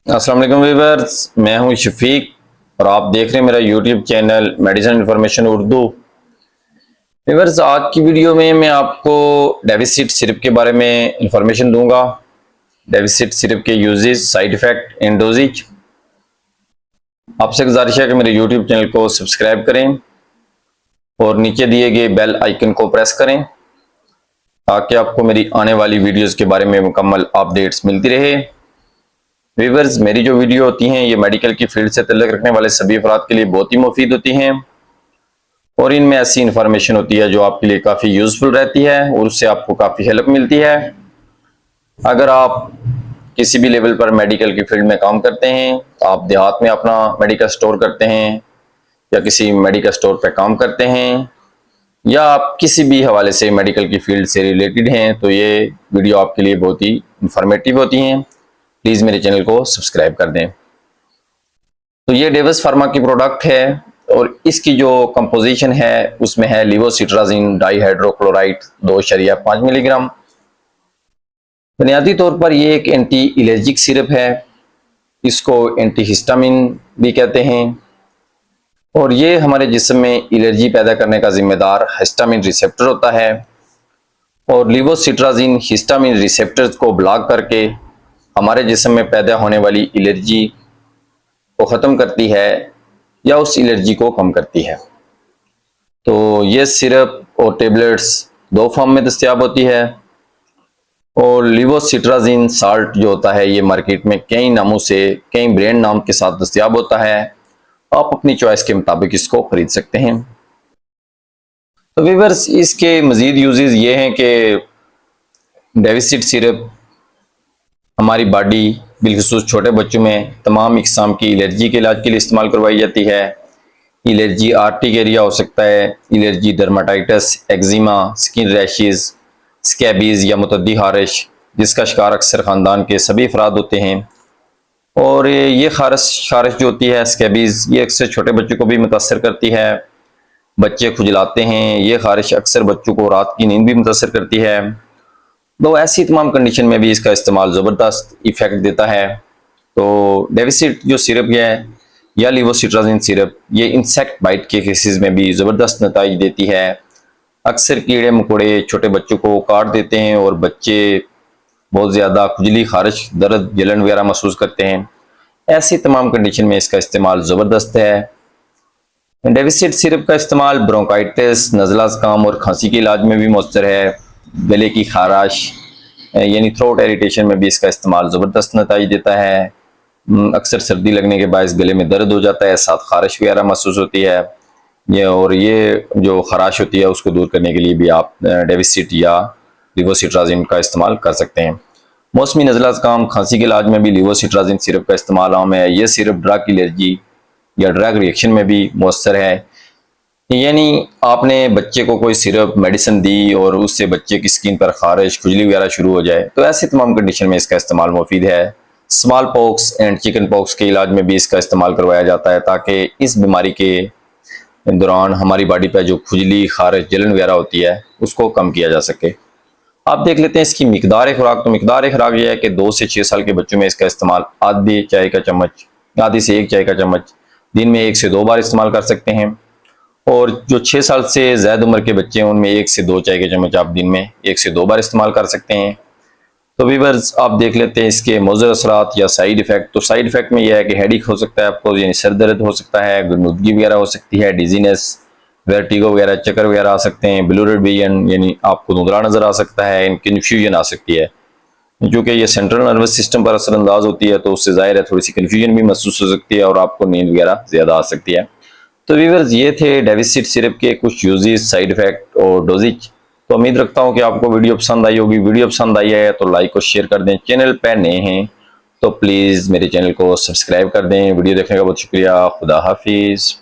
अस्सलाम वालेकुम व्यूअर्स, मैं हूं शफीक और आप देख रहे हैं मेरा YouTube channel medicine information Urdu. Viewers, आज की वीडियो में मैं आपको डेविसिट सिरप के बारे में इंफॉर्मेशन दूंगा। डेविसिट सिरप के uses, side effect and dosages. आपसे गुजारिश है कि मेरे यूट्यूब चैनल को सब्सक्राइब करें और नीचे दिए गए बेल आइकन को प्रेस करें ताकि आपको मेरी आने वाली वीडियोस के बारे में मुकम्मल अपडेट्स मिलती रहे। व्यूअर्स, मेरी जो वीडियो होती हैं ये मेडिकल की फील्ड से ताल्लुक़ रखने वाले सभी अफराद के लिए बहुत ही मुफीद होती हैं और इनमें ऐसी इंफॉर्मेशन होती है जो आपके लिए काफ़ी यूजफुल रहती है और उससे आपको काफ़ी हेल्प मिलती है। अगर आप किसी भी लेवल पर मेडिकल की फील्ड में काम करते हैं, आप देहात में अपना मेडिकल स्टोर करते हैं या किसी मेडिकल स्टोर पर काम करते हैं या आप किसी भी हवाले से मेडिकल की फील्ड से रिलेटेड हैं, तो ये वीडियो आपके लिए बहुत ही इंफॉर्मेटिव होती हैं। प्लीज़ मेरे चैनल को सब्सक्राइब कर दें। तो ये डेविस फार्मा की प्रोडक्ट है और इसकी जो कंपोजिशन है उसमें है लिवोसिट्राजिन डाइहाइड्रोक्लोराइड 2.5 मिलीग्राम। बुनियादी तौर पर ये एक एंटी एलर्जिक सिरप है, इसको एंटीहिस्टामिन भी कहते हैं और ये हमारे जिस्म में एलर्जी पैदा करने का जिम्मेदार हिस्टामिन रिसेप्टर होता है और लिवोसिट्राजिन हिस्टामिन रिसेप्टर्स को ब्लॉक करके हमारे जिस्म में पैदा होने वाली एलर्जी को ख़त्म करती है या उस एलर्जी को कम करती है। तो ये सिरप और टेबलेट्स दो फॉर्म में दस्तयाब होती है और लिवोसिट्राजिन साल्ट जो होता है ये मार्केट में कई नामों से, कई ब्रांड नाम के साथ दस्तयाब होता है। आप अपनी चॉइस के मुताबिक इसको खरीद सकते हैं। तो व्यूअर्स, इसके मज़ीद यूजेस ये हैं कि डेविसिट सिरप हमारी बॉडी बिलखुसूस छोटे बच्चों में तमाम इकसाम की एलर्जी के इलाज के लिए इस्तेमाल करवाई जाती है। एलर्जी आर्टिकेरिया हो सकता है, allergy dermatitis, eczema, skin rashes, scabies या मुतद्दी खारिश जिसका शिकार अक्सर ख़ानदान के सभी अफराद होते हैं। और ये खारिश जो होती है स्कैबीज, ये अक्सर छोटे बच्चों को भी मुतासर करती है। बच्चे खुजलाते हैं, ये खारिश अक्सर बच्चों को रात की नींद भी मुतासर करती है। तो ऐसी तमाम कंडीशन में भी इसका इस्तेमाल ज़बरदस्त इफेक्ट देता है। तो डेविसिट जो सिरप है या लिवोसिट्राजिन सिरप, ये इंसेक्ट बाइट के केसेस में भी ज़बरदस्त नतीजे देती है। अक्सर कीड़े मकोड़े छोटे बच्चों को काट देते हैं और बच्चे बहुत ज़्यादा खुजली, खारिश, दर्द, जलन वगैरह महसूस करते हैं। ऐसी तमाम कंडीशन में इसका इस्तेमाल ज़बरदस्त है। डेविसिट सिरप का इस्तेमाल ब्रोंकाइटिस, नज़ला ज़ुकाम और खांसी के इलाज में भी मौसर है। गले की खाराश यानी थ्रोट इरिटेशन में भी इसका इस्तेमाल ज़बरदस्त नतीजे देता है। अक्सर सर्दी लगने के बायस गले में दर्द हो जाता है, साथ खारिश वगैरह महसूस होती है। ये जो खराश होती है उसको दूर करने के लिए भी आप डेविसिट या लिवोसिट्राजिन का इस्तेमाल कर सकते हैं। मौसमी नज़ला ज़ुकाम, खांसी के इलाज में भी लिवोसिट्राजिन सिरप का इस्तेमाल आम है। यह सिरप ड्रग एलर्जी या ड्रग रिएक्शन में भी मौसर है। यानी आपने बच्चे को कोई सिरप मेडिसिन दी और उससे बच्चे की स्किन पर खारिश, खुजली वगैरह शुरू हो जाए, तो ऐसी तमाम कंडीशन में इसका इस्तेमाल मुफीद है। Small pox and chicken pox के इलाज में भी इसका इस्तेमाल करवाया जाता है ताकि इस बीमारी के दौरान हमारी बॉडी पर जो खुजली, खारिश, जलन वगैरह होती है उसको कम किया जा सके। आप देख लेते हैं इसकी मिकदार खुराक। तो मिकदार खुराक यह है कि 2 से 6 साल के बच्चों में इसका इस्तेमाल आधी से 1 चाय का चम्मच दिन में 1 से 2 बार इस्तेमाल कर सकते हैं और जो 6 साल से ज़्यादा उम्र के बच्चे हैं उनमें 1 से 2 चाय के चम्मच आप दिन में 1 से 2 बार इस्तेमाल कर सकते हैं। तो व्यूअर्स, आप देख लेते हैं इसके मौजूद असरात या साइड इफ़ेक्ट। तो साइड इफ़ेक्ट में यह है कि हेडेक हो सकता है आपको, यानी सर दर्द हो सकता है, गुदगुदी वगैरह हो सकती है, डिजीनेस, वर्टिगो वगैरह, चक्कर वगैरह आ सकते हैं, ब्लूरड विजन यानी आपको धुंधला नज़र आ सकता है, कन्फ्यूजन आ सकती है। क्योंकि ये सेंट्रल नर्वस सिस्टम पर असरअंदाज होती है तो उससे ज़ाहिर है थोड़ी सी कन्फ्यूजन भी महसूस हो सकती है और आपको नींद वगैरह ज़्यादा आ सकती है। तो व्यूअर्स, ये थे डेविसिट सिरप के कुछ यूजेस, साइड इफेक्ट और डोजेज। तो उम्मीद रखता हूँ कि आपको वीडियो पसंद आई होगी। वीडियो पसंद आई है तो लाइक और शेयर कर दें। चैनल पर नए हैं तो प्लीज़ मेरे चैनल को सब्सक्राइब कर दें। वीडियो देखने का बहुत शुक्रिया। खुदा हाफिज़।